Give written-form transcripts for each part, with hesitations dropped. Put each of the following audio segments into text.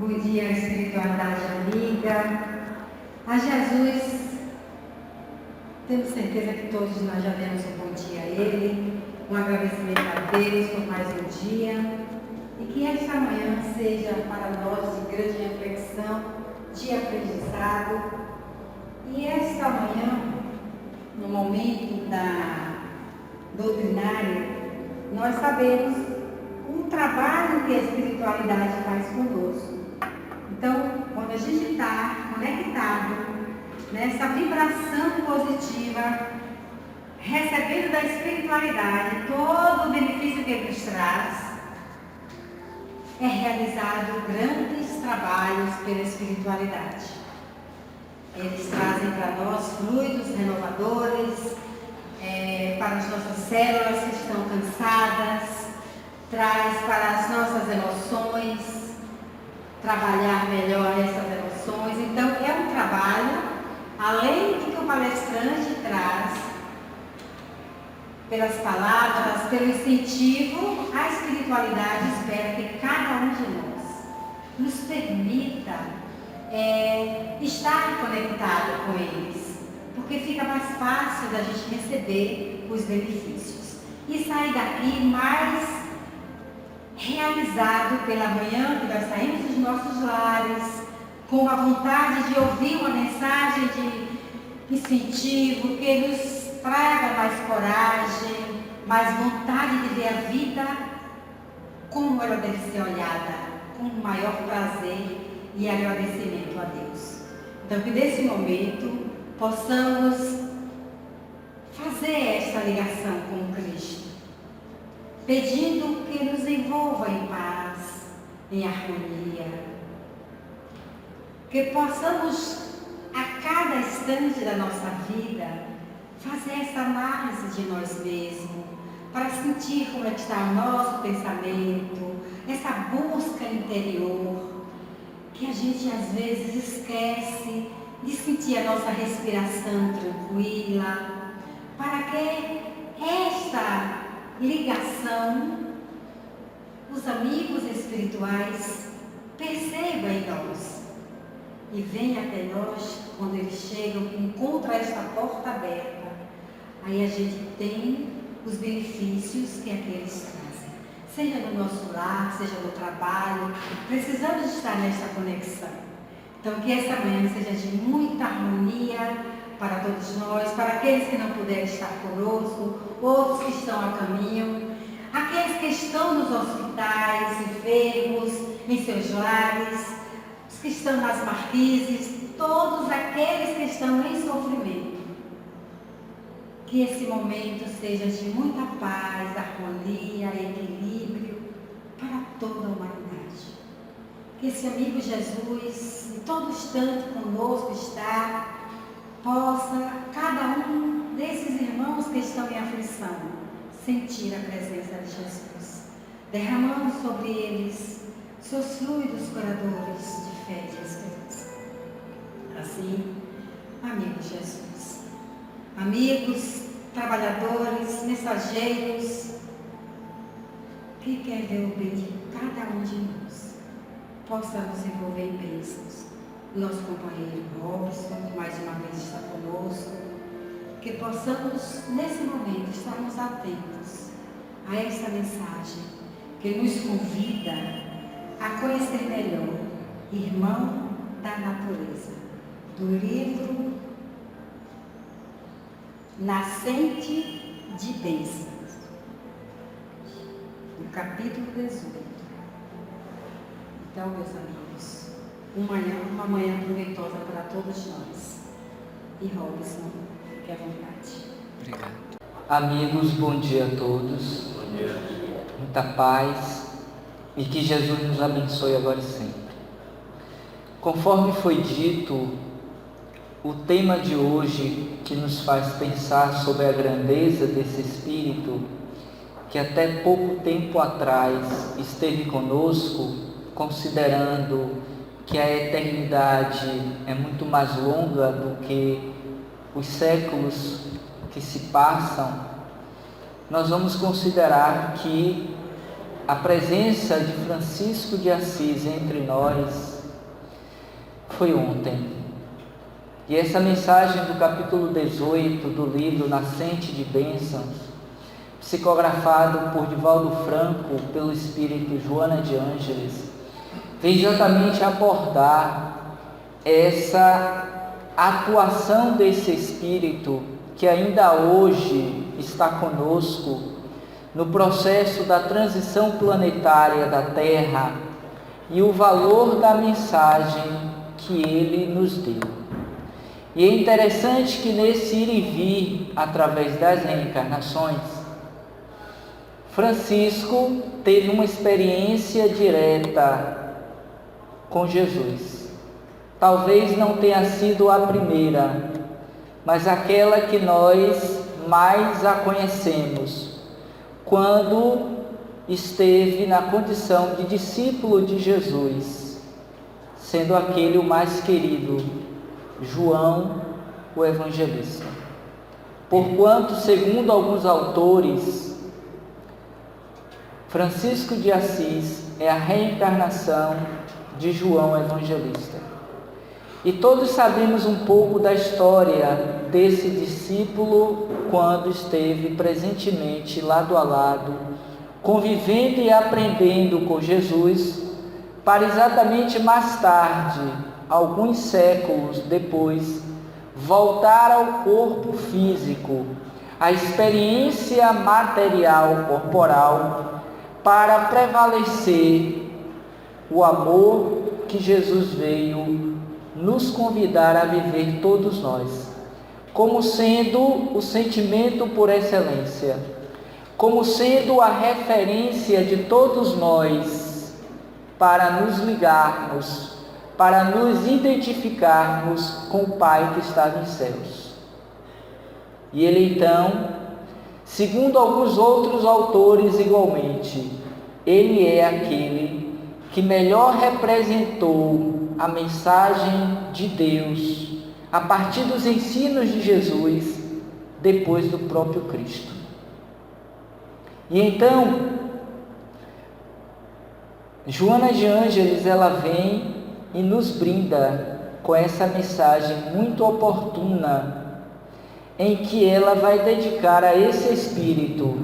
Bom dia, espiritualidade amiga. A Jesus, temos certeza que todos nós já demos um bom dia a Ele, um agradecimento a Deus por mais um dia, e que esta manhã seja para nós de grande reflexão, de aprendizado. E esta manhã, no momento da doutrinária, nós sabemos o trabalho que a espiritualidade faz conosco. Então, quando a gente está conectado nessa vibração positiva, recebendo da espiritualidade todo o benefício que ele nos traz, é realizado grandes trabalhos pela espiritualidade. Eles trazem para nós fluidos renovadores, para as nossas células que estão cansadas, traz para as nossas emoções, trabalhar melhor essas emoções. Então, é um trabalho, além do que o palestrante traz, pelas palavras, pelo incentivo, a espiritualidade espera que cada um de nós nos permita estar conectado com eles, porque fica mais fácil da gente receber os benefícios e sair daqui mais realizado pela manhã, que nós saímos dos nossos lares, com a vontade de ouvir uma mensagem de incentivo, que nos traga mais coragem, mais vontade de ver a vida como ela deve ser olhada, com o maior prazer e agradecimento a Deus. Então, que nesse momento possamos fazer esta ligação com Cristo, pedindo que nos envolva em paz, em harmonia, que possamos a cada instante da nossa vida fazer essa análise de nós mesmos, para sentir como é que está o nosso pensamento, essa busca interior, que a gente às vezes esquece de sentir a nossa respiração tranquila, para que esta ligação, os amigos espirituais percebam em nós e venham até nós. Quando eles chegam, encontram esta porta aberta, aí a gente tem os benefícios que aqueles trazem, seja no nosso lar, seja no trabalho. Precisamos estar nesta conexão. Então, que essa manhã seja de muita harmonia para todos nós, para aqueles que não puderem estar conosco, outros que estão a caminho, aqueles que estão nos hospitais, enfermos, em seus lares, os que estão nas marquises, todos aqueles que estão em sofrimento. Que esse momento seja de muita paz, harmonia, equilíbrio para toda a humanidade. Que esse amigo Jesus, em todo instante conosco está, possa cada um desses irmãos que estão em aflição sentir a presença de Jesus, derramando sobre eles seus fluidos curadores de fé e de esperança. Assim, amigo Jesus, amigos, trabalhadores, mensageiros, que quer ver o bem de cada um de nós, possa nos envolver em bênçãos. Nosso companheiro Robson, que mais uma vez está conosco, que possamos, nesse momento, estarmos atentos a essa mensagem que nos convida a conhecer melhor Irmão da Natureza, do livro Nascente de Bênçãos, no capítulo 18. Então, meus amigos, uma manhã proveitosa para todos nós. E Robson, fique à vontade. Obrigado. Amigos, bom dia a todos. Bom dia. Muita paz e que Jesus nos abençoe agora e sempre. Conforme foi dito, o tema de hoje que nos faz pensar sobre a grandeza desse Espírito, que até pouco tempo atrás esteve conosco, considerando que a eternidade é muito mais longa do que os séculos que se passam, nós vamos considerar que a presença de Francisco de Assis entre nós foi ontem. E essa mensagem do capítulo 18 do livro Nascente de Bênçãos, psicografado por Divaldo Franco pelo espírito Joana de Ângeles, vem exatamente abordar essa atuação desse espírito que ainda hoje está conosco no processo da transição planetária da Terra e o valor da mensagem que ele nos deu. E é interessante que nesse ir e vir através das reencarnações, Francisco teve uma experiência direta com Jesus. Talvez não tenha sido a primeira, mas aquela que nós mais a conhecemos, quando esteve na condição de discípulo de Jesus, sendo aquele o mais querido, João, o Evangelista. Porquanto, segundo alguns autores, Francisco de Assis é a reencarnação de João Evangelista. E todos sabemos um pouco da história desse discípulo quando esteve presentemente lado a lado, convivendo e aprendendo com Jesus, para exatamente mais tarde, alguns séculos depois, voltar ao corpo físico, à experiência material corporal, para prevalecer o amor que Jesus veio nos convidar a viver todos nós, como sendo o sentimento por excelência, como sendo a referência de todos nós para nos ligarmos, para nos identificarmos com o Pai que está nos céus. E ele então, segundo alguns outros autores igualmente, ele é aquele que melhor representou a mensagem de Deus a partir dos ensinos de Jesus, depois do próprio Cristo. E então, Joana de Ângeles, ela vem e nos brinda com essa mensagem muito oportuna, em que ela vai dedicar a esse espírito,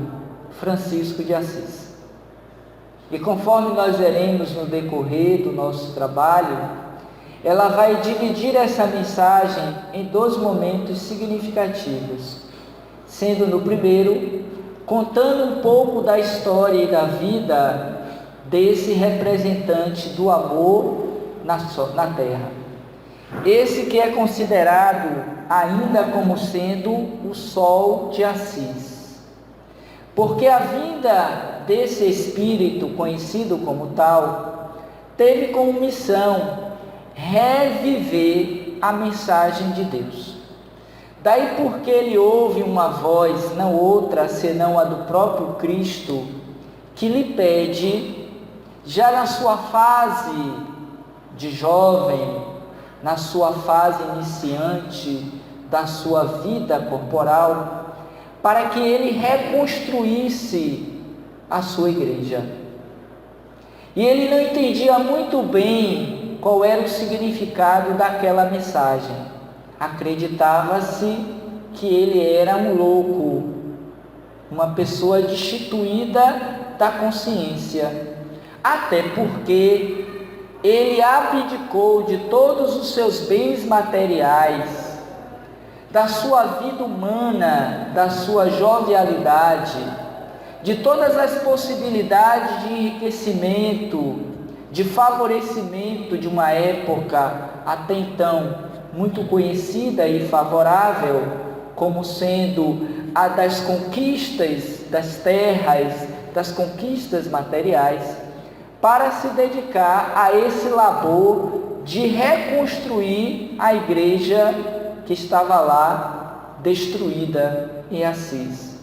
Francisco de Assis. E conforme nós veremos no decorrer do nosso trabalho, ela vai dividir essa mensagem em dois momentos significativos, sendo no primeiro, contando um pouco da história e da vida desse representante do amor na Terra. Esse que é considerado ainda como sendo o Sol de Assis. Porque a vinda desse espírito, conhecido como tal, teve como missão reviver a mensagem de Deus. Daí porque ele ouve uma voz, não outra senão a do próprio Cristo, que lhe pede, já na sua fase de jovem, na sua fase iniciante da sua vida corporal, para que ele reconstruísse a sua igreja. E ele não entendia muito bem qual era o significado daquela mensagem. Acreditava-se que ele era um louco, uma pessoa destituída da consciência, até porque ele abdicou de todos os seus bens materiais, da sua vida humana, da sua jovialidade, de todas as possibilidades de enriquecimento, de favorecimento de uma época até então muito conhecida e favorável, como sendo a das conquistas das terras, das conquistas materiais, para se dedicar a esse labor de reconstruir a igreja que estava lá destruída em Assis.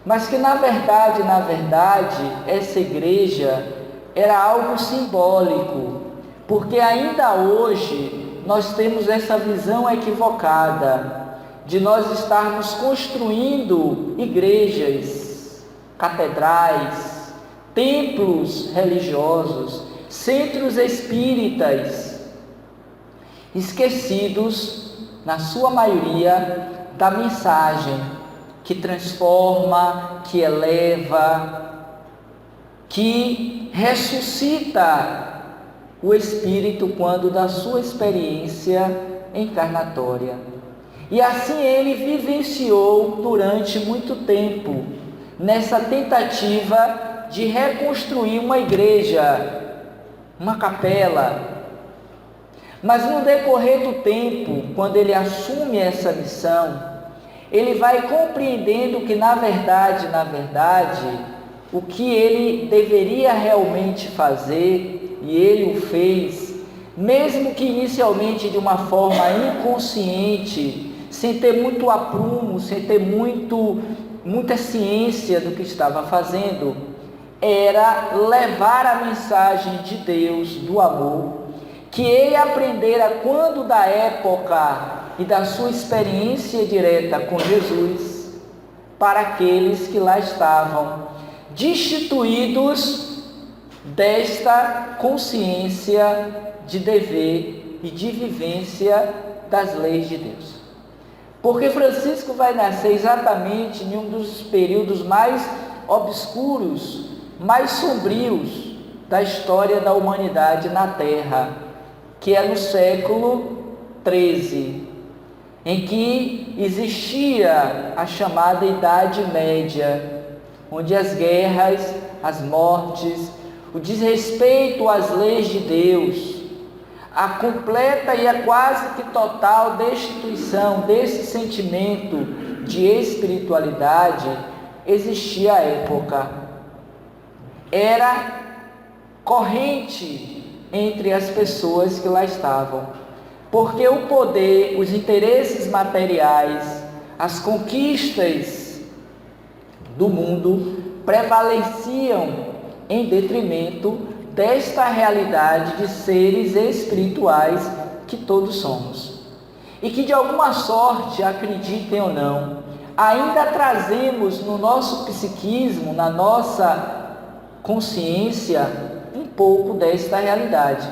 Mas que na verdade, essa igreja era algo simbólico, porque ainda hoje nós temos essa visão equivocada de nós estarmos construindo igrejas, catedrais, templos religiosos, centros espíritas, esquecidos, na sua maioria, da mensagem que transforma, que eleva, que ressuscita o espírito quando da sua experiência encarnatória. E assim ele vivenciou durante muito tempo, nessa tentativa de reconstruir uma igreja, uma capela. Mas no decorrer do tempo, quando ele assume essa missão, ele vai compreendendo que na verdade, o que ele deveria realmente fazer, e ele o fez, mesmo que inicialmente de uma forma inconsciente, sem ter muito aprumo, sem ter muita ciência do que estava fazendo, era levar a mensagem de Deus, do amor, que ele aprendera quando da época e da sua experiência direta com Jesus, para aqueles que lá estavam, destituídos desta consciência de dever e de vivência das leis de Deus. Porque Francisco vai nascer exatamente em um dos períodos mais obscuros, mais sombrios da história da humanidade na Terra, que é no século XIII, em que existia a chamada Idade Média, onde as guerras, as mortes, o desrespeito às leis de Deus, a completa e a quase que total destituição desse sentimento de espiritualidade existia à época. Era corrente entre as pessoas que lá estavam, porque o poder, os interesses materiais, as conquistas do mundo prevaleciam em detrimento desta realidade de seres espirituais que todos somos. E que de alguma sorte, acreditem ou não, ainda trazemos no nosso psiquismo, na nossa consciência, um pouco desta realidade.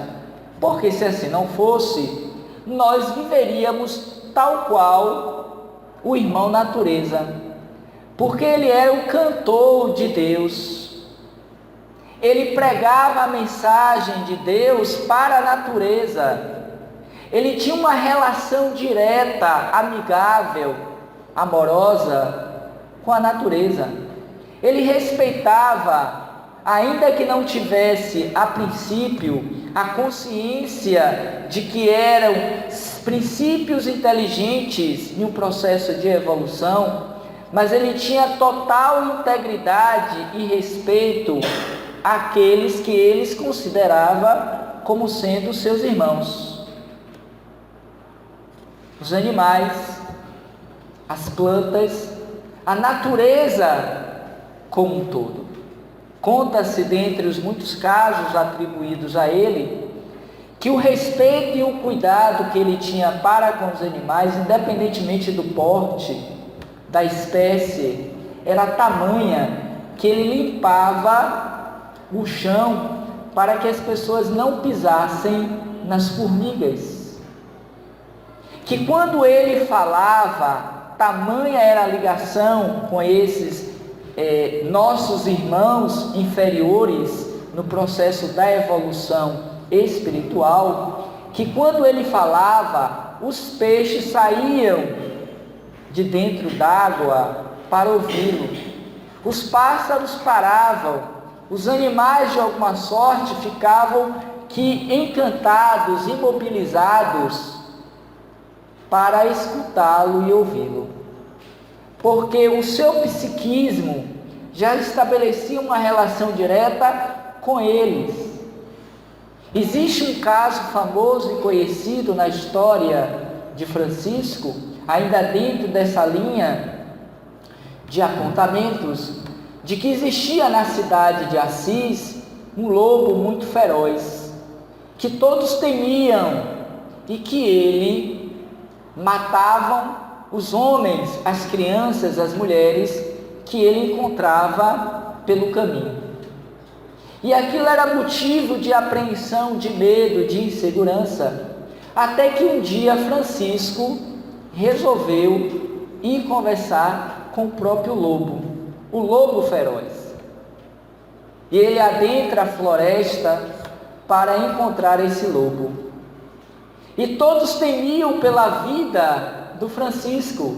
Porque se assim não fosse, nós viveríamos tal qual o irmão natureza. Porque ele era o cantor de Deus. Ele pregava a mensagem de Deus para a natureza. Ele tinha uma relação direta, amigável, amorosa com a natureza. Ele respeitava, ainda que não tivesse a princípio a consciência de que eram princípios inteligentes em um processo de evolução, mas ele tinha total integridade e respeito àqueles que eles considerava como sendo seus irmãos. Os animais, as plantas, a natureza como um todo. Conta-se, dentre os muitos casos atribuídos a ele, que o respeito e o cuidado que ele tinha para com os animais, independentemente do porte da espécie, era tamanha que ele limpava o chão para que as pessoas não pisassem nas formigas. Que quando ele falava, tamanha era a ligação com esses nossos irmãos inferiores no processo da evolução espiritual, que quando ele falava, os peixes saíam de dentro d'água para ouvi-lo, os pássaros paravam, os animais de alguma sorte ficavam encantados, imobilizados para escutá-lo e ouvi-lo, porque o seu psiquismo já estabelecia uma relação direta com eles. Existe um caso famoso e conhecido na história de Francisco, ainda dentro dessa linha de apontamentos, de que existia na cidade de Assis um lobo muito feroz, que todos temiam e que ele matavam os homens, as crianças, as mulheres que ele encontrava pelo caminho. E aquilo era motivo de apreensão, de medo, de insegurança. Até que um dia Francisco resolveu ir conversar com o próprio lobo, o lobo feroz. E ele adentra a floresta para encontrar esse lobo. E todos temiam pela vida do Francisco,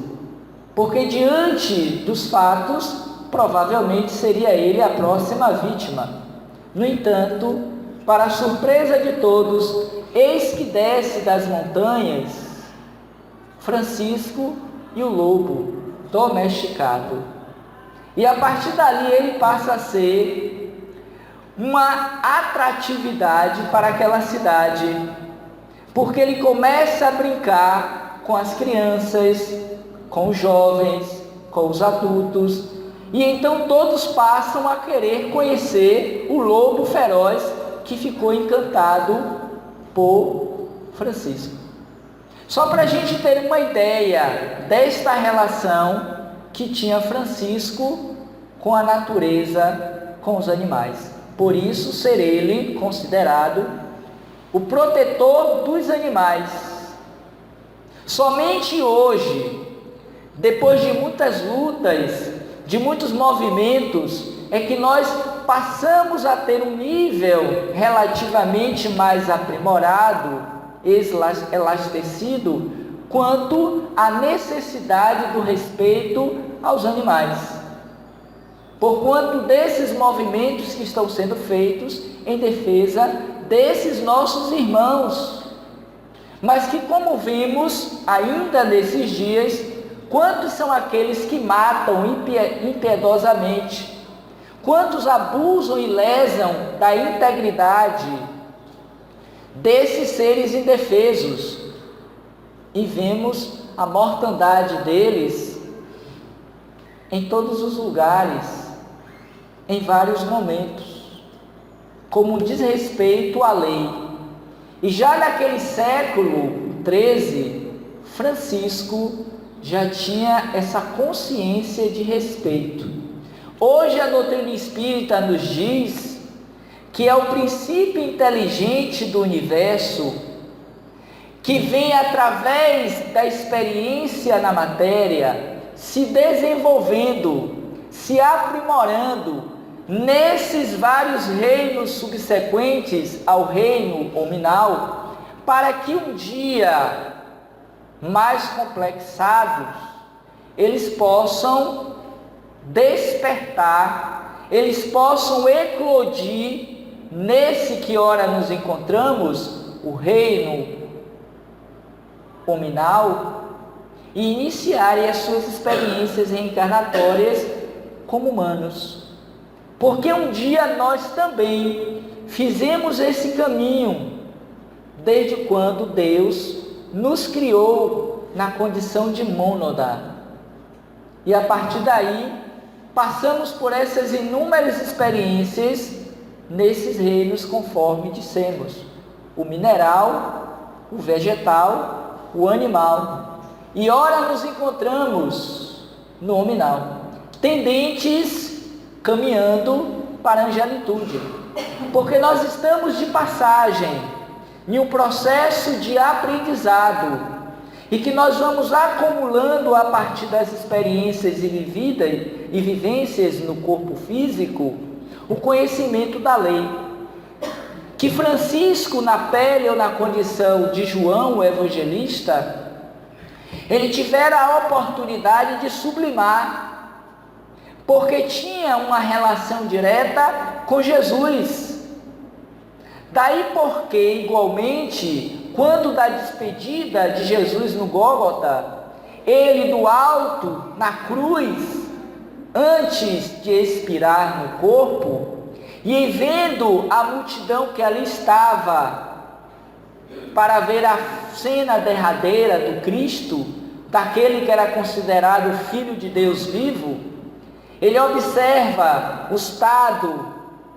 porque diante dos fatos, provavelmente seria ele a próxima vítima. No entanto, para a surpresa de todos, eis que desce das montanhas Francisco e o lobo domesticado. E a partir dali ele passa a ser uma atratividade para aquela cidade, porque ele começa a brincar com as crianças, com os jovens, com os adultos, e então todos passam a querer conhecer o lobo feroz que ficou encantado por Francisco. Só para a gente ter uma ideia desta relação que tinha Francisco com a natureza, com os animais. Por isso, ser ele considerado o protetor dos animais. Somente hoje, depois de muitas lutas, de muitos movimentos, é que nós passamos a ter um nível relativamente mais aprimorado, elastecido, quanto à necessidade do respeito aos animais. Porquanto desses movimentos que estão sendo feitos em defesa desses nossos irmãos, mas que, como vimos ainda nesses dias, quantos são aqueles que matam impiedosamente? Quantos abusam e lesam da integridade desses seres indefesos? E vemos a mortandade deles em todos os lugares, em vários momentos, como desrespeito à lei. E já naquele século XIII, Francisco já tinha essa consciência de respeito. Hoje a doutrina espírita nos diz que é o princípio inteligente do universo que vem através da experiência na matéria, se desenvolvendo, se aprimorando nesses vários reinos subsequentes ao reino hominal, para que um dia, mais complexados, eles possam despertar, eles possam eclodir nesse que ora nos encontramos, o reino hominal, e iniciarem as suas experiências reencarnatórias como humanos. Porque um dia nós também fizemos esse caminho, desde quando Deus nos criou na condição de mônada. E a partir daí, passamos por essas inúmeras experiências nesses reinos, conforme dissemos: o mineral, o vegetal, o animal. E ora nos encontramos no hominal, tendentes, caminhando para a angelitude, porque nós estamos de passagem em um processo de aprendizado, e que nós vamos acumulando a partir das experiências e vivências no corpo físico, o conhecimento da lei, que Francisco, na pele ou na condição de João, o evangelista, ele tivera a oportunidade de sublimar, porque tinha uma relação direta com Jesus. Daí porque, igualmente, quando da despedida de Jesus no Gólgota, ele do alto, na cruz, antes de expirar no corpo, e vendo a multidão que ali estava, para ver a cena derradeira do Cristo, daquele que era considerado Filho de Deus vivo, ele observa o estado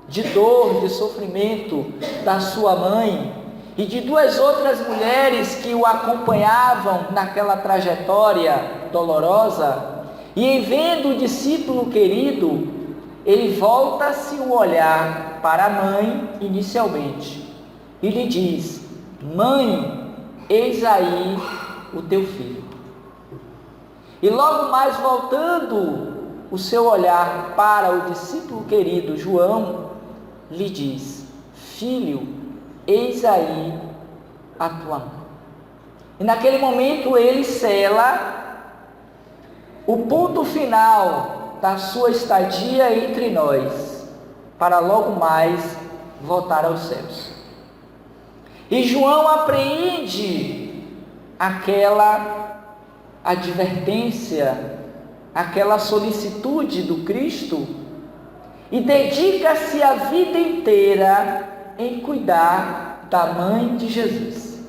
de dor, de sofrimento da sua mãe e de duas outras mulheres que o acompanhavam naquela trajetória dolorosa, e em vendo o discípulo querido, ele volta-se o olhar para a mãe inicialmente e lhe diz: mãe, eis aí o teu filho. E logo mais voltando o seu olhar para o discípulo querido João, lhe diz: filho, eis aí a tua mãe. E naquele momento ele sela o ponto final da sua estadia entre nós, para logo mais voltar aos céus. E João apreende aquela advertência, aquela solicitude do Cristo e dedica-se a vida inteira em cuidar da mãe de Jesus,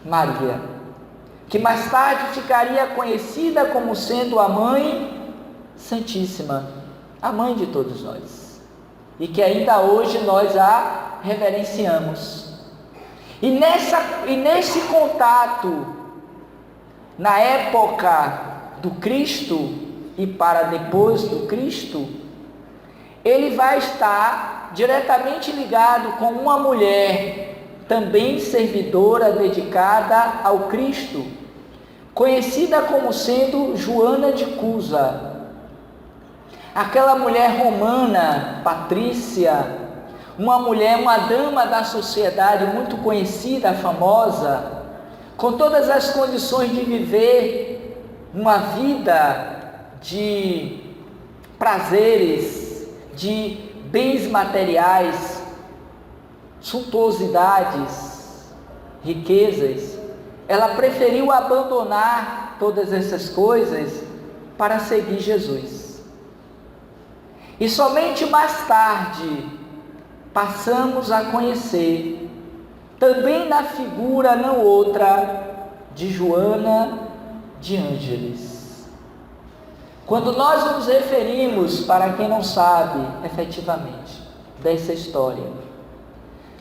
Maria, que mais tarde ficaria conhecida como sendo a Mãe Santíssima, a mãe de todos nós, e que ainda hoje nós a reverenciamos. E nesse contato, na época do Cristo e para depois do Cristo, ele vai estar diretamente ligado com uma mulher, também servidora dedicada ao Cristo, conhecida como sendo Joana de Cusa, aquela mulher romana, patrícia, uma dama da sociedade muito conhecida, famosa, com todas as condições de viver uma vida de prazeres, de bens materiais, suntuosidades, riquezas. Ela preferiu abandonar todas essas coisas para seguir Jesus. E somente mais tarde passamos a conhecer, também na figura não outra de Joana de Ângeles. Quando nós nos referimos, para quem não sabe efetivamente dessa história,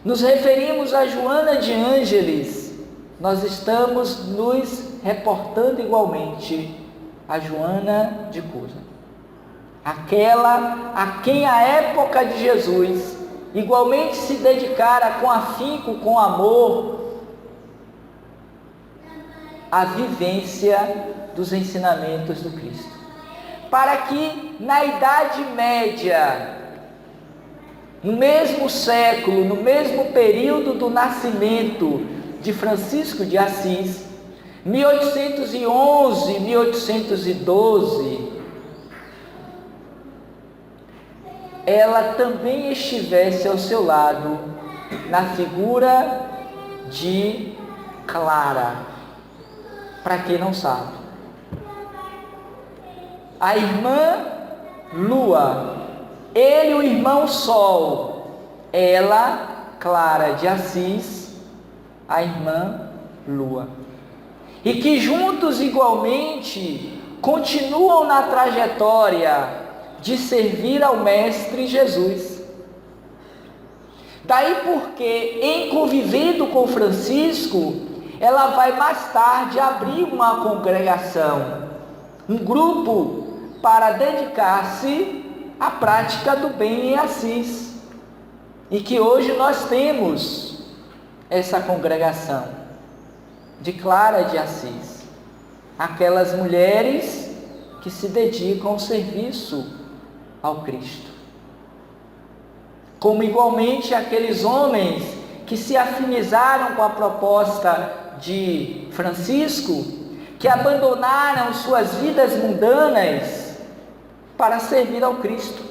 nos referimos a Joana de Ângeles, nós estamos nos reportando igualmente a Joana de Cusa, aquela a quem a época de Jesus igualmente se dedicara com afinco, com amor, à vivência dos ensinamentos do Cristo, para que na Idade Média, no mesmo século, no mesmo período do nascimento de Francisco de Assis, 1811, 1812, ela também estivesse ao seu lado na figura de Clara. Para quem não sabe, a irmã Lua, ele o irmão Sol, ela, Clara de Assis, a irmã Lua, e que juntos igualmente continuam na trajetória de servir ao Mestre Jesus. Daí porque, em convivendo com Francisco, ela vai mais tarde abrir uma congregação, um grupo para dedicar-se à prática do bem em Assis, e que hoje nós temos essa congregação de Clara de Assis, aquelas mulheres que se dedicam ao serviço ao Cristo, como igualmente aqueles homens que se afinizaram com a proposta de Francisco, que abandonaram suas vidas mundanas para servir ao Cristo.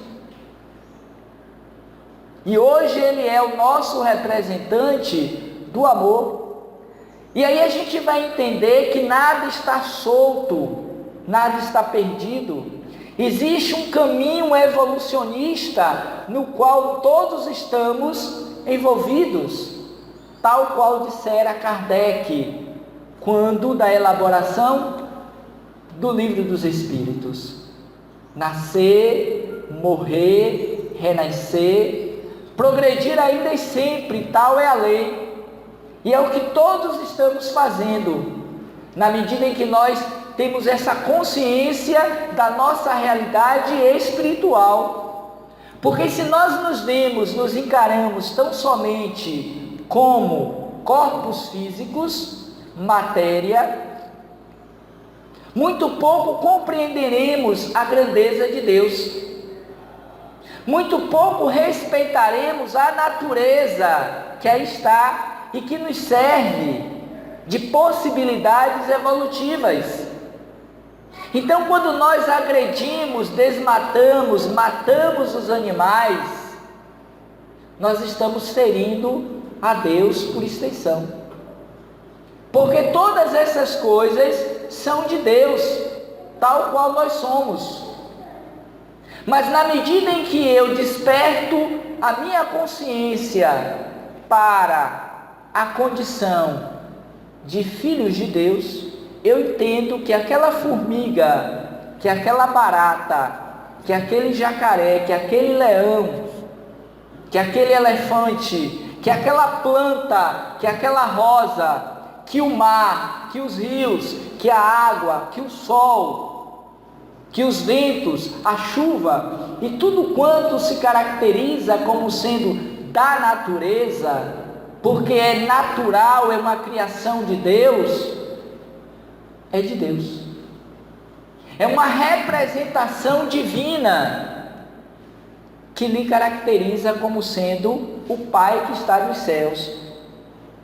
E hoje ele é o nosso representante do amor. E aí a gente vai entender que nada está solto, nada está perdido. Existe um caminho evolucionista no qual todos estamos envolvidos, tal qual dissera Kardec, quando da elaboração do Livro dos Espíritos: nascer, morrer, renascer, progredir ainda e sempre, tal é a lei. E é o que todos estamos fazendo, na medida em que nós temos essa consciência da nossa realidade espiritual, Porque se nós nos encaramos tão somente como corpos físicos, matéria, muito pouco compreenderemos a grandeza de Deus. Muito pouco respeitaremos a natureza que aí está e que nos serve de possibilidades evolutivas. Então, quando nós agredimos, desmatamos, matamos os animais, nós estamos ferindo a Deus por extensão. Porque todas essas coisas são de Deus, tal qual nós somos. Mas na medida em que eu desperto a minha consciência para a condição de filhos de Deus, eu entendo que aquela formiga, que aquela barata, que aquele jacaré, que aquele leão, que aquele elefante, que aquela planta, que aquela rosa, que o mar, que os rios, que a água, que o sol, que os ventos, a chuva e tudo quanto se caracteriza como sendo da natureza, porque é natural, é uma criação de Deus, é de Deus. É uma representação divina que lhe caracteriza como sendo o Pai que está nos céus,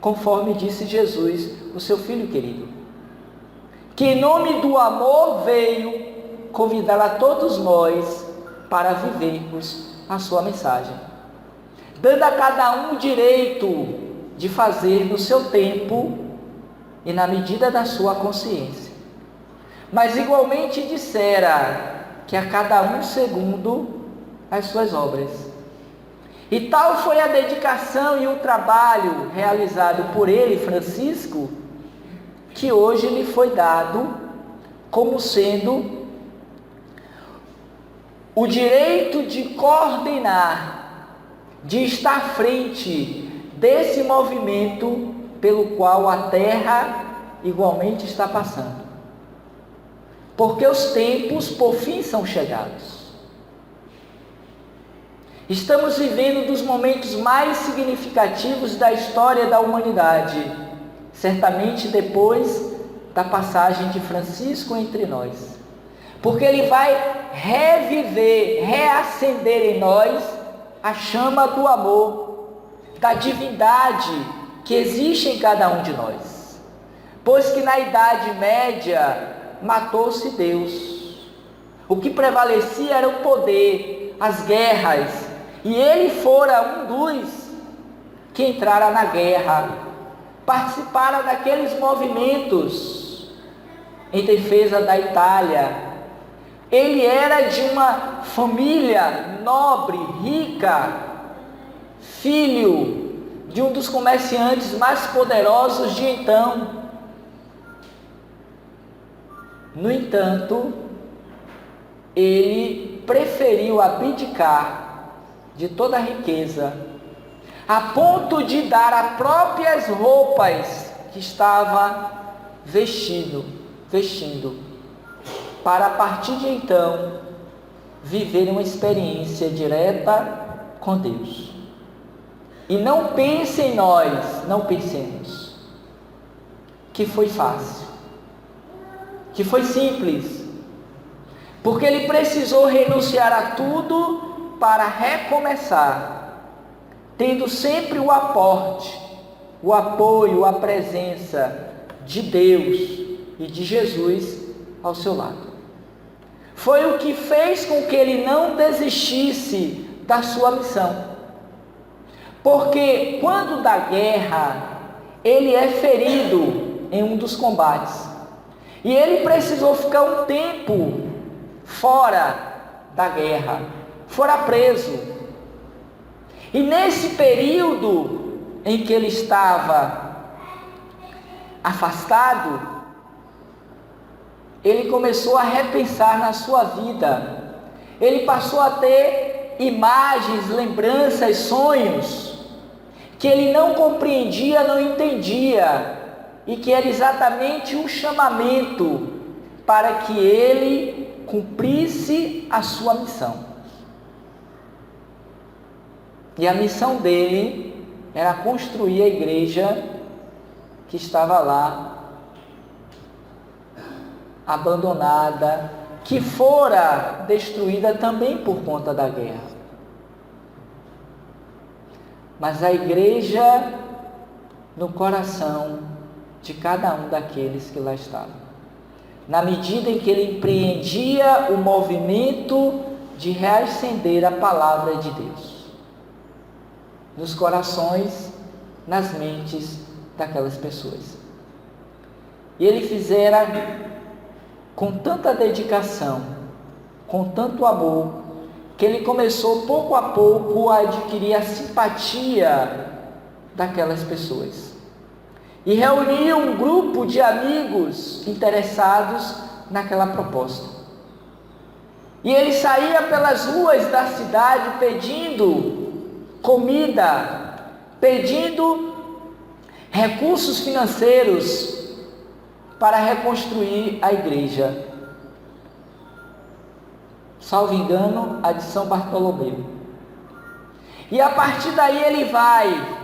conforme disse Jesus, o seu Filho querido, que em nome do amor veio convidar a todos nós para vivermos a sua mensagem, dando a cada um o direito de fazer no seu tempo e na medida da sua consciência, mas igualmente dissera que a cada um segundo as suas obras. E tal foi a dedicação e o trabalho realizado por ele, Francisco, que hoje lhe foi dado como sendo o direito de coordenar, de estar à frente desse movimento pelo qual a Terra igualmente está passando. Porque os tempos, por fim, são chegados. Estamos vivendo dos momentos mais significativos da história da humanidade, certamente depois da passagem de Francisco entre nós. Porque ele vai reviver, reacender em nós a chama do amor, da divindade que existe em cada um de nós. Pois que na Idade Média matou-se Deus. O que prevalecia era o poder, as guerras, e ele fora um dos que entrara na guerra, participara daqueles movimentos em defesa da Itália. Ele era de uma família nobre, rica, filho de um dos comerciantes mais poderosos de então. No entanto, ele preferiu abdicar de toda a riqueza, a ponto de dar as próprias roupas que estava vestindo, para a partir de então viver uma experiência direta com Deus. E não pense em nós, não pensemos que foi fácil, que foi simples, porque ele precisou renunciar a tudo para recomeçar, tendo sempre o aporte, o apoio, a presença de Deus e de Jesus ao seu lado. Foi o que fez com que ele não desistisse da sua missão. Porque quando da guerra, ele é ferido em um dos combates. E ele precisou ficar um tempo fora da guerra, fora preso. E nesse período em que ele estava afastado, ele começou a repensar na sua vida. Ele passou a ter imagens, lembranças, sonhos que ele não compreendia, não entendia, e que era exatamente um chamamento para que ele cumprisse a sua missão. E a missão dele era construir a igreja que estava lá, abandonada, que fora destruída também por conta da guerra. Mas a igreja no coração de cada um daqueles que lá estavam. Na medida em que ele empreendia o movimento de reacender a palavra de Deus nos corações, nas mentes daquelas pessoas. E ele fizera com tanta dedicação, com tanto amor, que ele começou pouco a pouco a adquirir a simpatia daquelas pessoas. E reuniu um grupo de amigos interessados naquela proposta. E ele saía pelas ruas da cidade pedindo comida, pedindo recursos financeiros para reconstruir a igreja. Salvo engano, a de São Bartolomeu. E a partir daí ele vai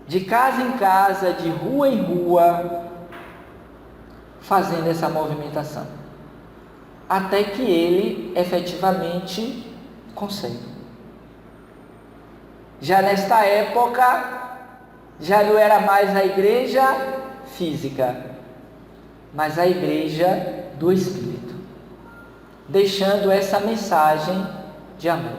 de casa em casa, de rua em rua, fazendo essa movimentação, até que ele efetivamente consegue. Já nesta época, já não era mais a igreja física, mas a igreja do Espírito, deixando essa mensagem de amor.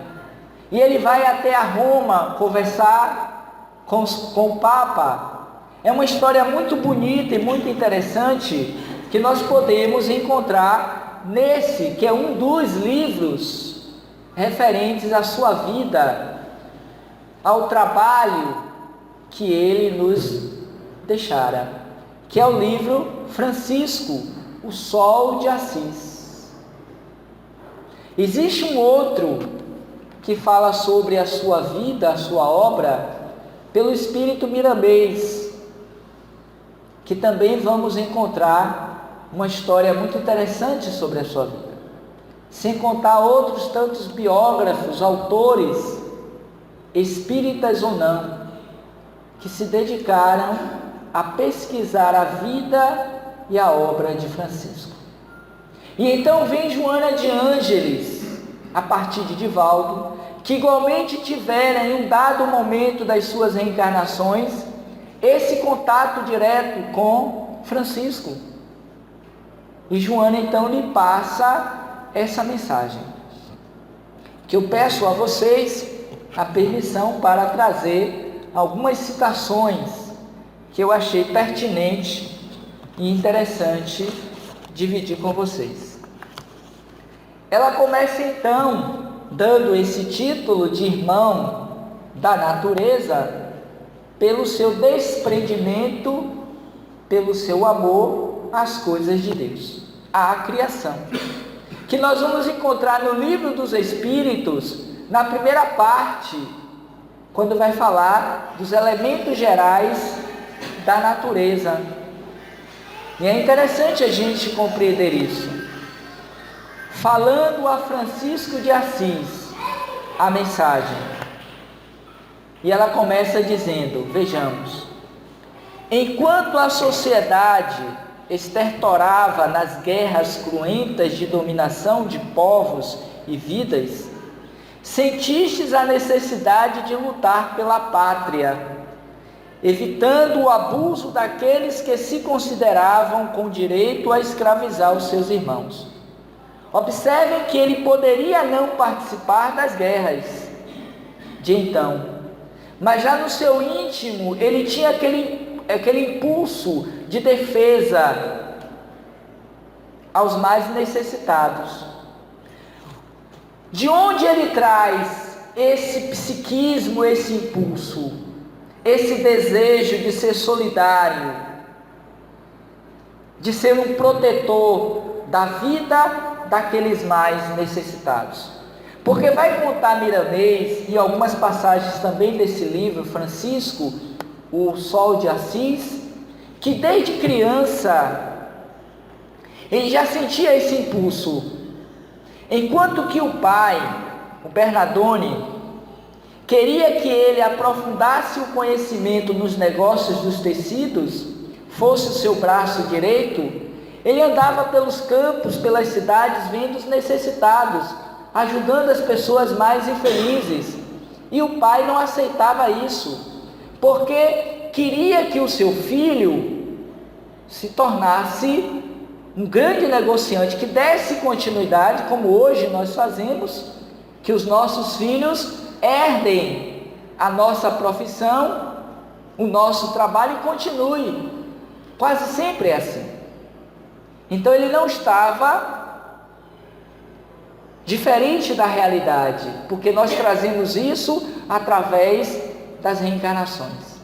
E ele vai até a Roma conversar com o Papa. É uma história muito bonita e muito interessante que nós podemos encontrar nesse, que é um dos livros referentes à sua vida, ao trabalho que ele nos deixara, que é o livro Francisco, o Sol de Assis. Existe um outro que fala sobre a sua vida, a sua obra, pelo Espírito Miramês, que também vamos encontrar uma história muito interessante sobre a sua vida, sem contar outros tantos biógrafos, autores, espíritas ou não, que se dedicaram a pesquisar a vida e a obra de Francisco. E então vem Joana de Ângeles, a partir de Divaldo, que igualmente tiveram em um dado momento das suas reencarnações esse contato direto com Francisco. E Joana então lhe passa essa mensagem, que eu peço a vocês a permissão para trazer algumas citações que eu achei pertinente e interessante dividir com vocês. Ela começa então dando esse título de irmão da natureza pelo seu desprendimento, pelo seu amor às coisas de Deus, à criação, que nós vamos encontrar no Livro dos Espíritos, na primeira parte, quando vai falar dos elementos gerais da natureza. E é interessante a gente compreender isso. Falando a Francisco de Assis, a mensagem. E ela começa dizendo, vejamos: enquanto a sociedade estertorava nas guerras cruentas de dominação de povos e vidas, sentistes a necessidade de lutar pela pátria, evitando o abuso daqueles que se consideravam com direito a escravizar os seus irmãos. Observem que ele poderia não participar das guerras de então, mas já no seu íntimo ele tinha aquele impulso de defesa aos mais necessitados. De onde ele traz esse psiquismo, esse impulso, esse desejo de ser solidário, de ser um protetor da vida daqueles mais necessitados? Porque vai contar Miramês, e algumas passagens também desse livro, Francisco, o Sol de Assis, que desde criança ele já sentia esse impulso. Enquanto que o pai, o Bernardone, queria que ele aprofundasse o conhecimento nos negócios dos tecidos, fosse o seu braço direito, ele andava pelos campos, pelas cidades, vendo os necessitados, ajudando as pessoas mais infelizes. E o pai não aceitava isso, porque queria que o seu filho se tornasse um grande negociante, que desse continuidade, como hoje nós fazemos, que os nossos filhos herdem a nossa profissão, o nosso trabalho e continue. Quase sempre é assim. Então ele não estava diferente da realidade, porque nós trazemos isso através das reencarnações.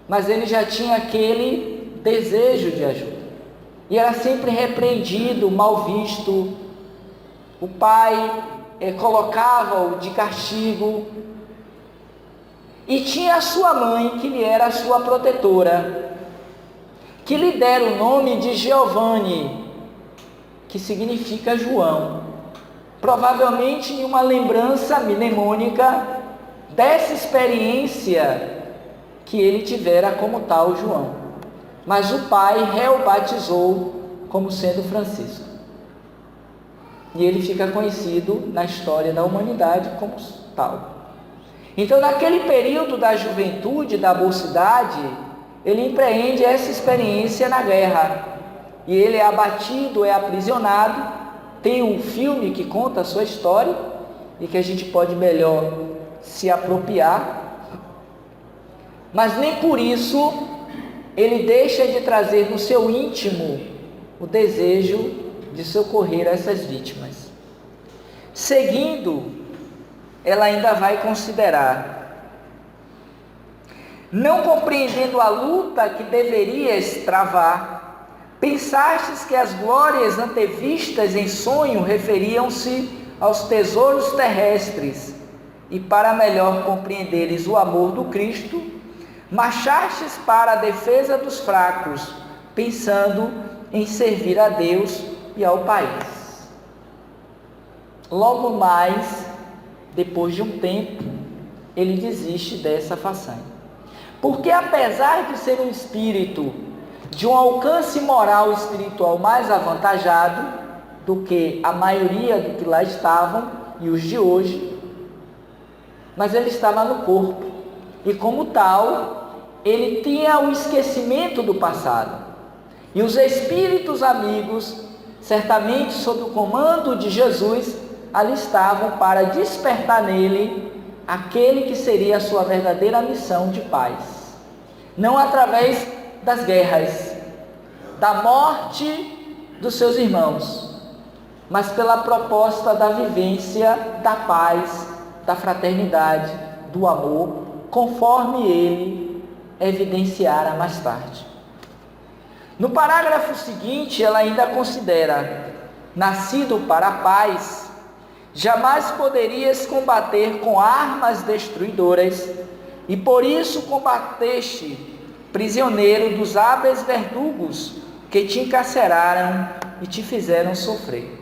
Mas ele já tinha aquele desejo de ajuda. E era sempre repreendido, mal visto. O pai colocava-o de castigo. E tinha a sua mãe, que lhe era a sua protetora, que lhe dera o nome de Giovanni, que significa João. Provavelmente em uma lembrança mnemônica dessa experiência que ele tivera como tal João. Mas o pai rebatizou como sendo Francisco. E ele fica conhecido na história da humanidade como tal. Então, naquele período da juventude, da mocidade, ele empreende essa experiência na guerra. E ele é abatido, é aprisionado. Tem um filme que conta a sua história e que a gente pode melhor se apropriar. Mas nem por isso ele deixa de trazer no seu íntimo o desejo de socorrer essas vítimas. Seguindo, ela ainda vai considerar: não compreendendo a luta que deverias travar, pensastes que as glórias antevistas em sonho referiam-se aos tesouros terrestres, e para melhor compreenderes o amor do Cristo, marchastes para a defesa dos fracos, pensando em servir a Deus e ao país. Logo mais, depois de um tempo, ele desiste dessa façanha. Porque apesar de ser um espírito de um alcance moral e espiritual mais avantajado do que a maioria do que lá estavam e os de hoje, mas ele estava no corpo. E como tal, ele tinha o esquecimento do passado. E os espíritos amigos, certamente sob o comando de Jesus, ali estavam para despertar nele aquele que seria a sua verdadeira missão de paz. Não através das guerras, da morte dos seus irmãos, mas pela proposta da vivência da paz, da fraternidade, do amor, conforme ele evidenciara mais tarde. No parágrafo seguinte, ela ainda considera: nascido para a paz, jamais poderias combater com armas destruidoras, e por isso combateste, prisioneiro dos hábeis verdugos que te encarceraram e te fizeram sofrer.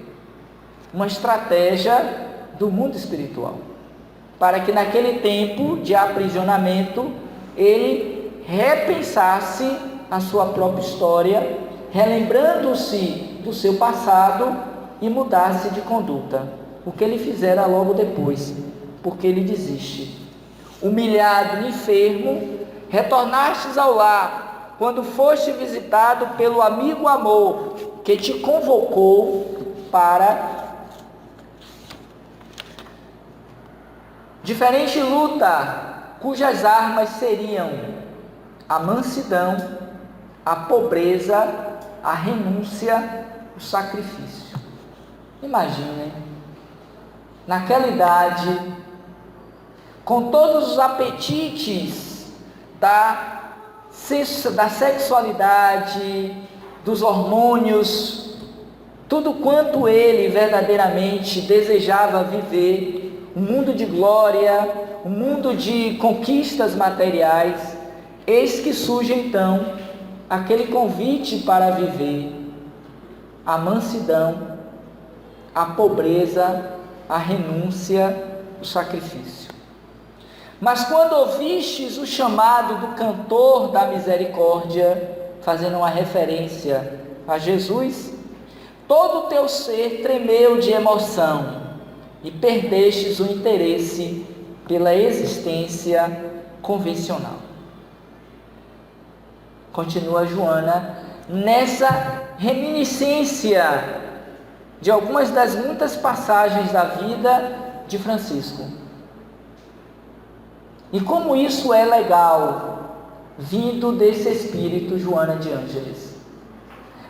Uma estratégia do mundo espiritual, para que naquele tempo de aprisionamento ele repensasse a sua própria história, relembrando-se do seu passado e mudasse de conduta. O que ele fizera logo depois, porque ele desiste. Humilhado e enfermo, retornastes ao lar, quando foste visitado pelo amigo amor, que te convocou para diferente luta, cujas armas seriam a mansidão, a pobreza, a renúncia, o sacrifício. Imaginem, naquela idade, com todos os apetites da sexualidade, dos hormônios, tudo quanto ele verdadeiramente desejava viver, um mundo de glória, um mundo de conquistas materiais, eis que surge então aquele convite para viver a mansidão, a pobreza, a renúncia, o sacrifício. Mas quando ouvistes o chamado do cantor da misericórdia, fazendo uma referência a Jesus, todo o teu ser tremeu de emoção e perdestes o interesse pela existência convencional. Continua Joana nessa reminiscência de algumas das muitas passagens da vida de Francisco. E como isso é legal, vindo desse espírito Joana de Ângeles.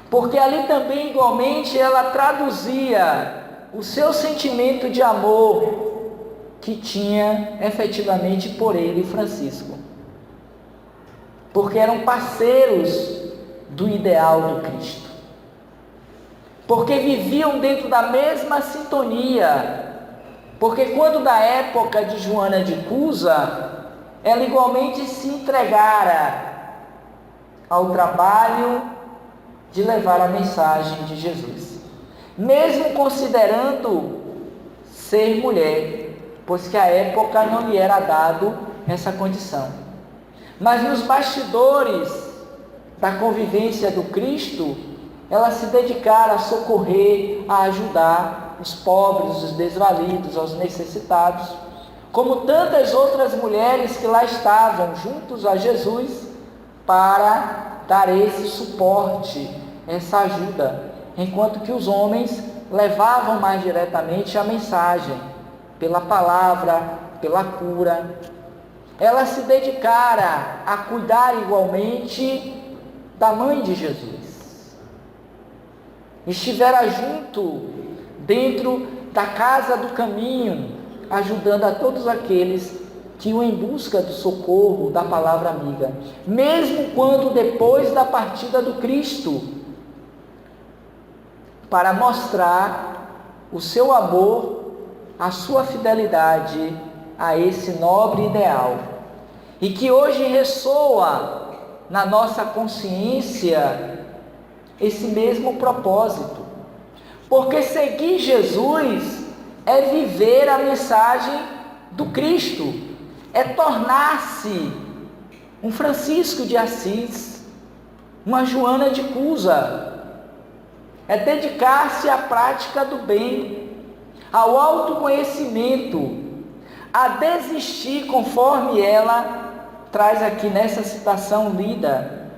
Porque ali também, igualmente, ela traduzia o seu sentimento de amor que tinha efetivamente por ele, Francisco. Porque eram parceiros do ideal do Cristo. Porque viviam dentro da mesma sintonia. Porque quando da época de Joana de Cusa, ela igualmente se entregara ao trabalho de levar a mensagem de Jesus. Mesmo considerando ser mulher, pois que à época não lhe era dado essa condição. Mas nos bastidores da convivência do Cristo, ela se dedicara a socorrer, a ajudar os pobres, os desvalidos, os necessitados, como tantas outras mulheres que lá estavam juntos a Jesus para dar esse suporte, essa ajuda, enquanto que os homens levavam mais diretamente a mensagem, pela palavra, pela cura. Ela se dedicara a cuidar igualmente da mãe de Jesus. Estivera junto, dentro da casa do caminho, ajudando a todos aqueles que iam em busca do socorro da palavra amiga, mesmo quando depois da partida do Cristo, para mostrar o seu amor, a sua fidelidade a esse nobre ideal, e que hoje ressoa na nossa consciência esse mesmo propósito, porque seguir Jesus é viver a mensagem do Cristo, é tornar-se um Francisco de Assis, uma Joana de Cusa, é dedicar-se à prática do bem, ao autoconhecimento, a desistir, conforme ela traz aqui nessa citação lida.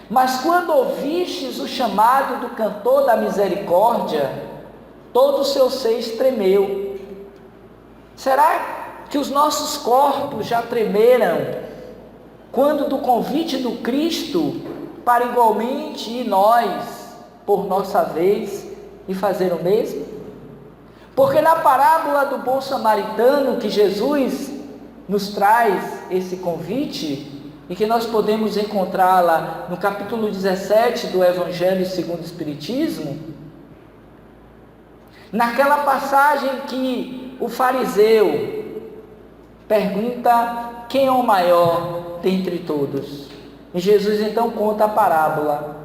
Mas quando ouvistes o chamado do cantor da misericórdia, todo o seu ser tremeu. Será que os nossos corpos já tremeram quando do convite do Cristo para igualmente ir nós, por nossa vez, e fazer o mesmo? Porque na parábola do bom samaritano que Jesus nos traz esse convite, e que nós podemos encontrá-la no capítulo 17 do Evangelho segundo o Espiritismo, naquela passagem que o fariseu pergunta quem é o maior dentre todos, e Jesus então conta a parábola.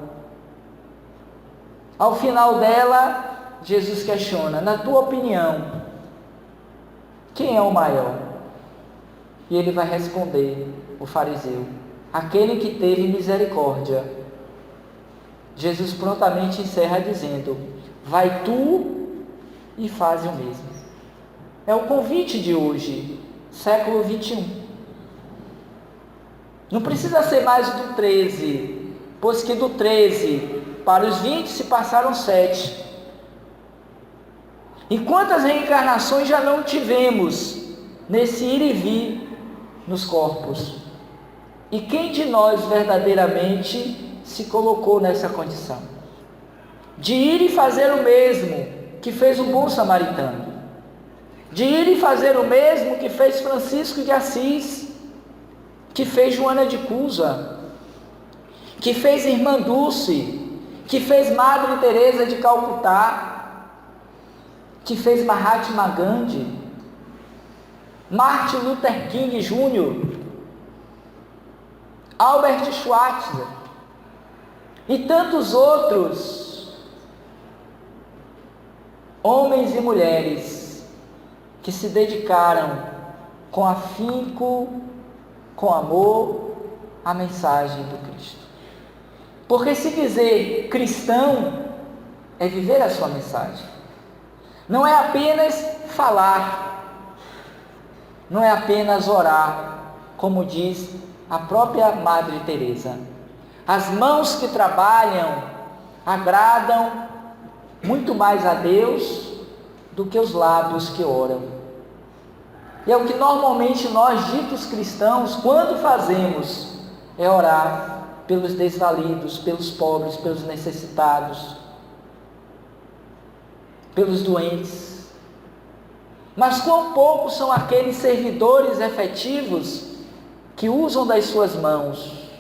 Ao final dela, Jesus questiona: na tua opinião, quem é o maior? E ele vai responder, o fariseu: aquele que teve misericórdia. Jesus prontamente encerra dizendo: vai tu e faz o mesmo. É o convite de hoje, século 21. Não precisa ser mais do 13, pois que do 13 para os 20 se passaram 7. E quantas reencarnações já não tivemos nesse ir e vir nos corpos? E quem de nós verdadeiramente se colocou nessa condição? De ir e fazer o mesmo que fez o bom samaritano. De ir e fazer o mesmo que fez Francisco de Assis, que fez Joana de Cusa, que fez Irmã Dulce, que fez Madre Teresa de Calcutá, que fez Mahatma Gandhi, Martin Luther King Jr., Albert Schweitzer e tantos outros homens e mulheres que se dedicaram com afinco, com amor, a mensagem do Cristo. Porque se dizer cristão é viver a sua mensagem. Não é apenas falar, não é apenas orar, como diz a própria Madre Teresa. As mãos que trabalham agradam muito mais a Deus do que os lábios que oram. E é o que normalmente nós, ditos cristãos, quando fazemos, é orar pelos desvalidos, pelos pobres, pelos necessitados, pelos doentes. Mas quão poucos são aqueles servidores efetivos que usam das suas mãos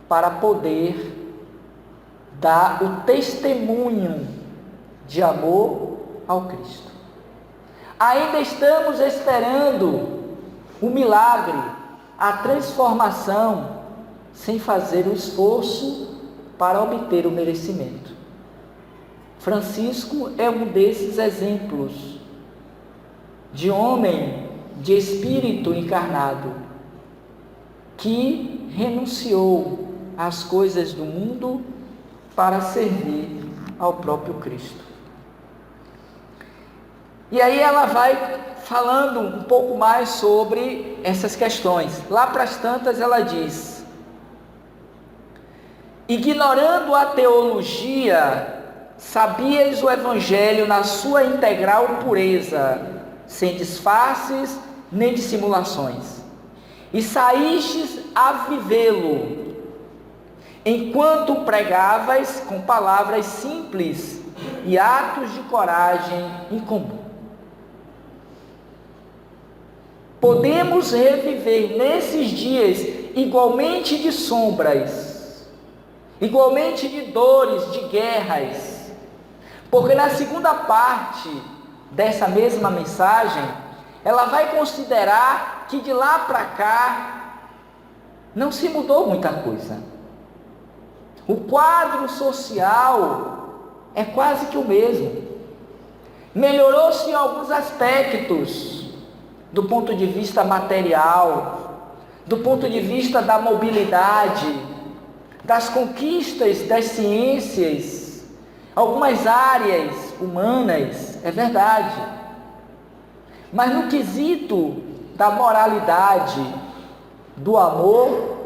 para poder dar o testemunho de amor ao Cristo. Ainda estamos esperando o milagre, a transformação, sem fazer o esforço para obter o merecimento. Francisco é um desses exemplos de homem de espírito encarnado que renunciou às coisas do mundo para servir ao próprio Cristo. E aí ela vai falando um pouco mais sobre essas questões. Lá para as tantas ela diz: ignorando a teologia, sabias o Evangelho na sua integral pureza, sem disfarces nem dissimulações, e saístes a vivê-lo, enquanto pregavas com palavras simples e atos de coragem incomum. Podemos reviver nesses dias igualmente de sombras, igualmente de dores, de guerras, porque na segunda parte dessa mesma mensagem, ela vai considerar que de lá para cá não se mudou muita coisa. O quadro social é quase que o mesmo. Melhorou-se em alguns aspectos, do ponto de vista material, do ponto de vista da mobilidade, das conquistas das ciências, algumas áreas humanas, é verdade. Mas no quesito da moralidade, do amor,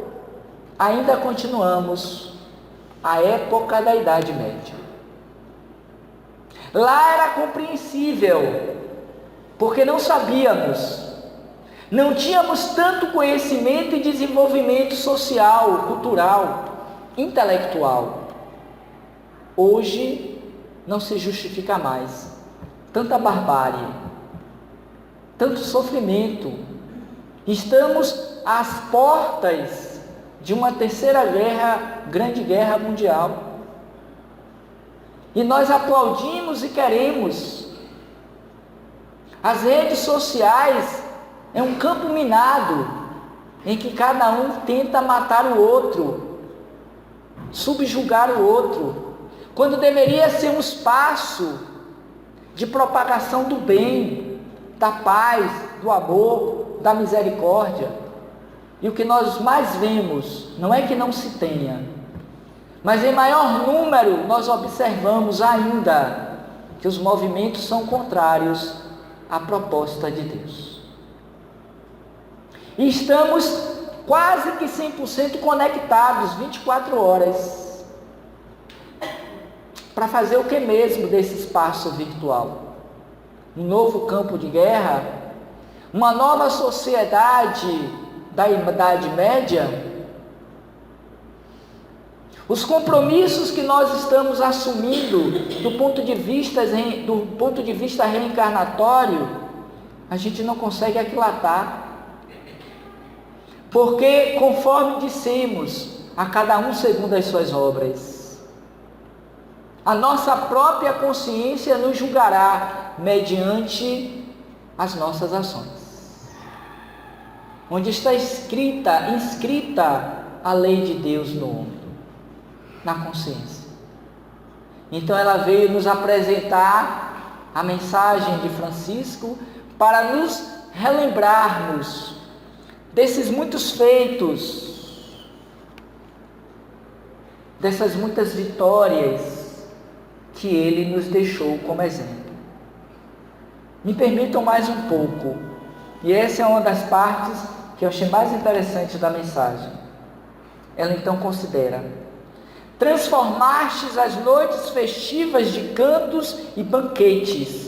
ainda continuamos a época da Idade Média. Lá era compreensível, porque não sabíamos, não tínhamos tanto conhecimento e desenvolvimento social, cultural, intelectual. Hoje não se justifica mais tanta barbárie, tanto sofrimento. Estamos às portas de uma terceira guerra, grande guerra mundial. E nós aplaudimos e queremos. As redes sociais é um campo minado, em que cada um tenta matar o outro, subjugar o outro, quando deveria ser um espaço de propagação do bem, da paz, do amor, da misericórdia. E o que nós mais vemos, não é que não se tenha, mas em maior número nós observamos ainda que os movimentos são contrários à proposta de Deus. E estamos quase que 100% conectados, 24 horas, para fazer o que mesmo desse espaço virtual? Um novo campo de guerra? Uma nova sociedade da Idade Média? Os compromissos que nós estamos assumindo do ponto de vista reencarnatório, a gente não consegue aquilatar. Porque, conforme dissemos, a cada um segundo as suas obras. A nossa própria consciência nos julgará mediante as nossas ações. Onde está inscrita a lei de Deus no homem? Na consciência. Então ela veio nos apresentar a mensagem de Francisco para nos relembrarmos desses muitos feitos, dessas muitas vitórias que ele nos deixou como exemplo. Me permitam mais um pouco, e essa é uma das partes que eu achei mais interessante da mensagem. Ela então considera: transformastes as noites festivas de cantos e banquetes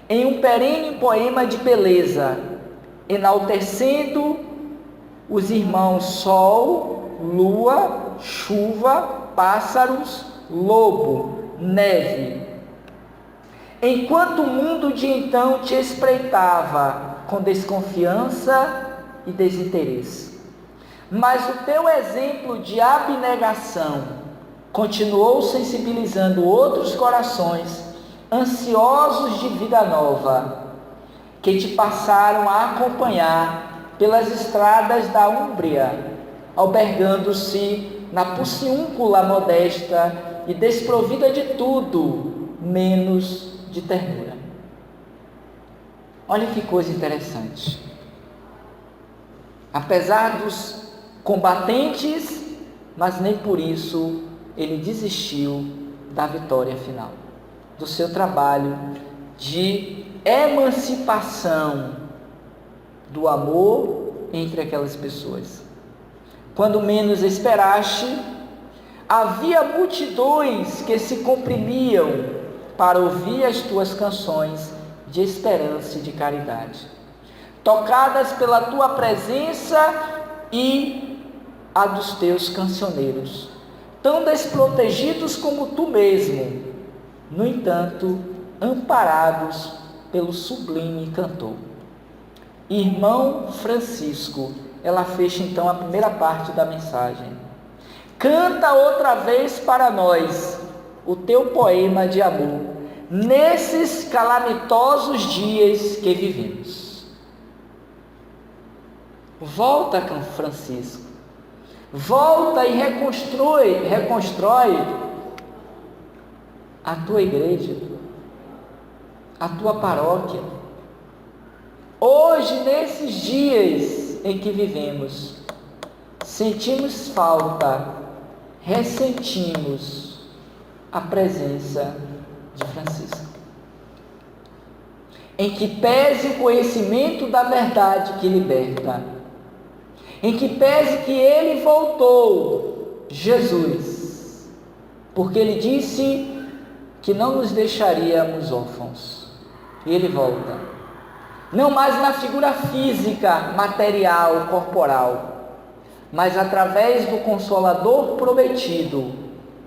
em um perene poema de beleza, enaltecendo os irmãos sol, lua, chuva, pássaros, lobo, neve. Enquanto o mundo de então te espreitava com desconfiança e desinteresse. Mas o teu exemplo de abnegação continuou sensibilizando outros corações ansiosos de vida nova, que te passaram a acompanhar pelas estradas da Úmbria, albergando-se na Porciúncula modesta e desprovida de tudo, menos de ternura. Olha que coisa interessante. Apesar dos combatentes, mas nem por isso ele desistiu da vitória final, do seu trabalho de emancipação do amor entre aquelas pessoas. Quando menos esperaste, havia multidões que se comprimiam para ouvir as tuas canções de esperança e de caridade, tocadas pela tua presença e a dos teus cancioneiros, tão desprotegidos como tu mesmo, no entanto, amparados pelo sublime cantor. Irmão Francisco, ela fecha então a primeira parte da mensagem. Canta outra vez para nós o teu poema de amor, nesses calamitosos dias que vivemos. Volta, Francisco, volta e reconstrói a tua igreja, a tua paróquia. Hoje, nesses dias em que vivemos, sentimos falta, ressentimos a presença de Francisco. Em que pese o conhecimento da verdade que liberta, em que pese que ele voltou, Jesus, porque ele disse que não nos deixaríamos órfãos, e ele volta, não mais na figura física, material, corporal, mas através do Consolador prometido,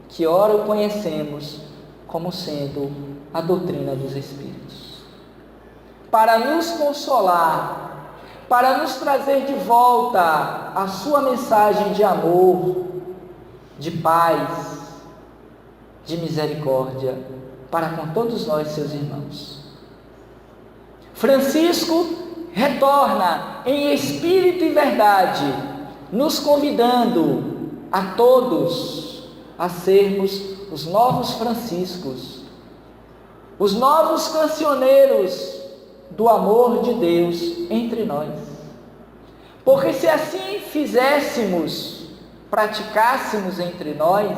que ora o conhecemos como sendo a doutrina dos Espíritos, para nos consolar, para nos trazer de volta a sua mensagem de amor, de paz, de misericórdia, para com todos nós, seus irmãos. Francisco retorna em espírito e verdade, nos convidando a todos a sermos os novos franciscos, os novos cancioneiros do amor de Deus entre nós. Porque se assim fizéssemos, praticássemos entre nós,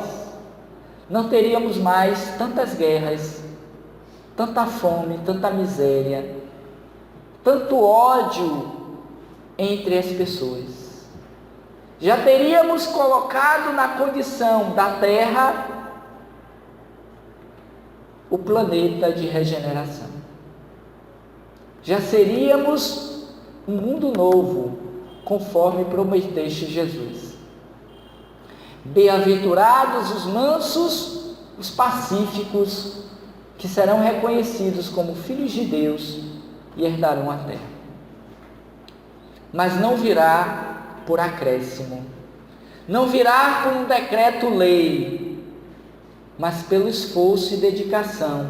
não teríamos mais tantas guerras, tanta fome, tanta miséria, tanto ódio entre as pessoas. Já teríamos colocado na condição da Terra o planeta de regeneração. Já seríamos um mundo novo, conforme prometeste Jesus. Bem-aventurados os mansos, os pacíficos, que serão reconhecidos como filhos de Deus e herdarão a terra. Mas não virá por acréscimo, não virá por um decreto-lei, mas pelo esforço e dedicação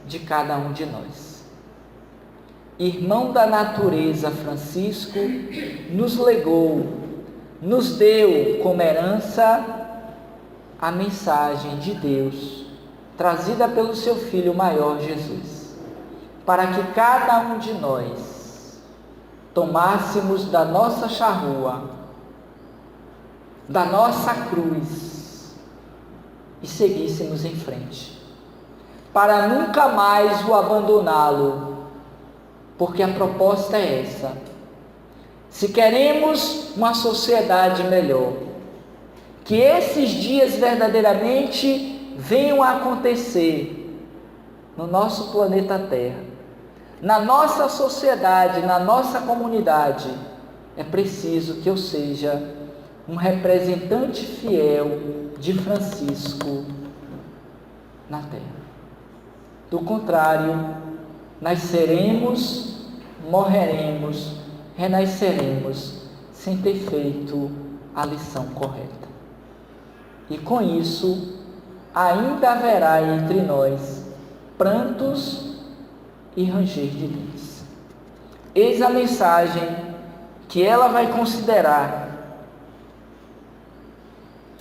de cada um de nós. Irmão da natureza, Francisco nos legou, nos deu como herança a mensagem de Deus, trazida pelo seu Filho maior, Jesus, para que cada um de nós tomássemos da nossa charrua, da nossa cruz e seguíssemos em frente, para nunca mais o abandoná-lo, porque a proposta é essa. Se queremos uma sociedade melhor, que esses dias verdadeiramente venham a acontecer no nosso planeta Terra, na nossa sociedade, na nossa comunidade, é preciso que eu seja um representante fiel de Francisco na Terra. Do contrário, nasceremos, morreremos, renasceremos sem ter feito a lição correta. E com isso, ainda haverá entre nós prantos e ranger de dentes. Eis a mensagem que ela vai considerar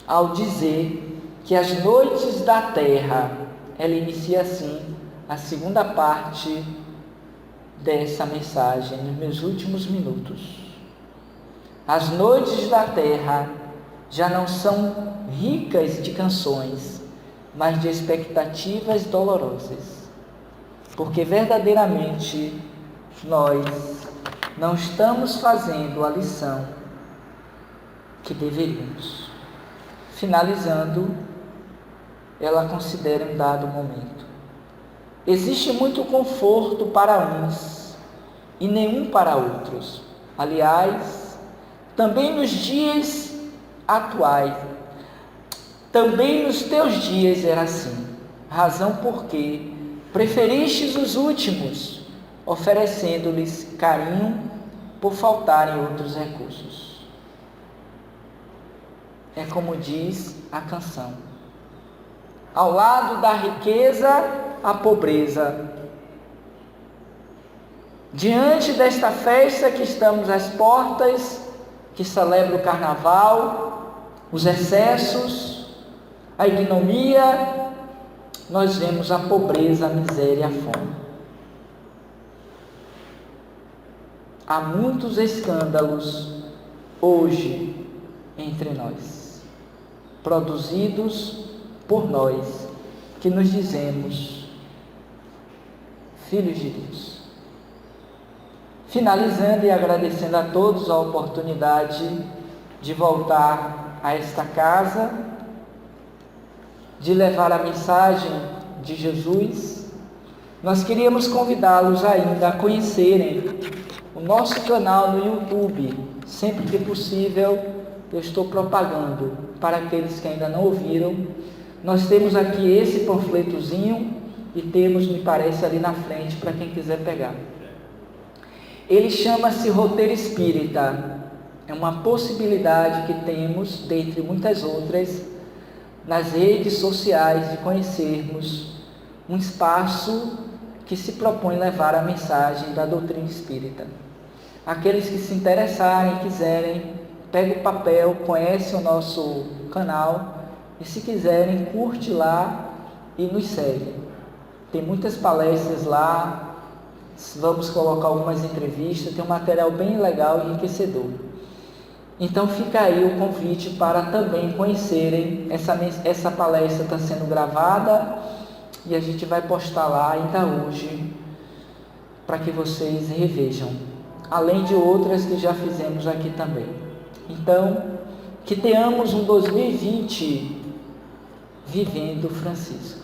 ao dizer que as noites da terra, ela inicia assim a segunda parte dessa mensagem nos meus últimos minutos. As noites da terra já não são ricas de canções, mas de expectativas dolorosas, porque verdadeiramente nós não estamos fazendo a lição que deveríamos. Finalizando, ela considera um dado momento: existe muito conforto para uns e nenhum para outros. Aliás, também nos dias atuais, também nos teus dias era assim, razão porque preferistes os últimos, oferecendo-lhes carinho por faltarem outros recursos. É como diz a canção: ao lado da riqueza, a pobreza. Diante desta festa que estamos às portas, que celebra o carnaval, os excessos, a ignomia, nós vemos a pobreza, a miséria e a fome. Há muitos escândalos hoje entre nós, produzidos por nós, que nos dizemos filhos de Deus. Finalizando e agradecendo a todos a oportunidade de voltar a esta casa, de levar a mensagem de Jesus, nós queríamos convidá-los ainda a conhecerem o nosso canal no YouTube. Sempre que possível, eu estou propagando para aqueles que ainda não ouviram. Nós temos aqui esse panfletozinho e temos, me parece, ali na frente para quem quiser pegar. Ele chama-se Roteiro Espírita. É uma possibilidade que temos, dentre muitas outras, nas redes sociais, de conhecermos um espaço que se propõe levar a mensagem da doutrina espírita. Aqueles que se interessarem, quiserem, pega o papel, conhece o nosso canal e, se quiserem, curte lá e nos segue. Tem muitas palestras lá, vamos colocar algumas entrevistas, tem um material bem legal e enriquecedor. Então fica aí o convite para também conhecerem. Essa palestra está sendo gravada e a gente vai postar lá ainda hoje, para que vocês revejam, além de outras que já fizemos aqui também. Então, que tenhamos um 2020 vivendo Francisco,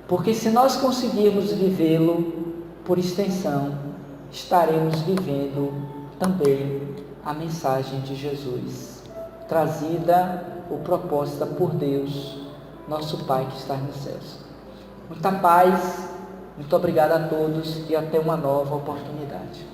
porque se nós conseguirmos vivê-lo, por extensão, estaremos vivendo também a mensagem de Jesus, trazida ou proposta por Deus, nosso Pai que está nos céus. Muita paz, muito obrigado a todos e até uma nova oportunidade.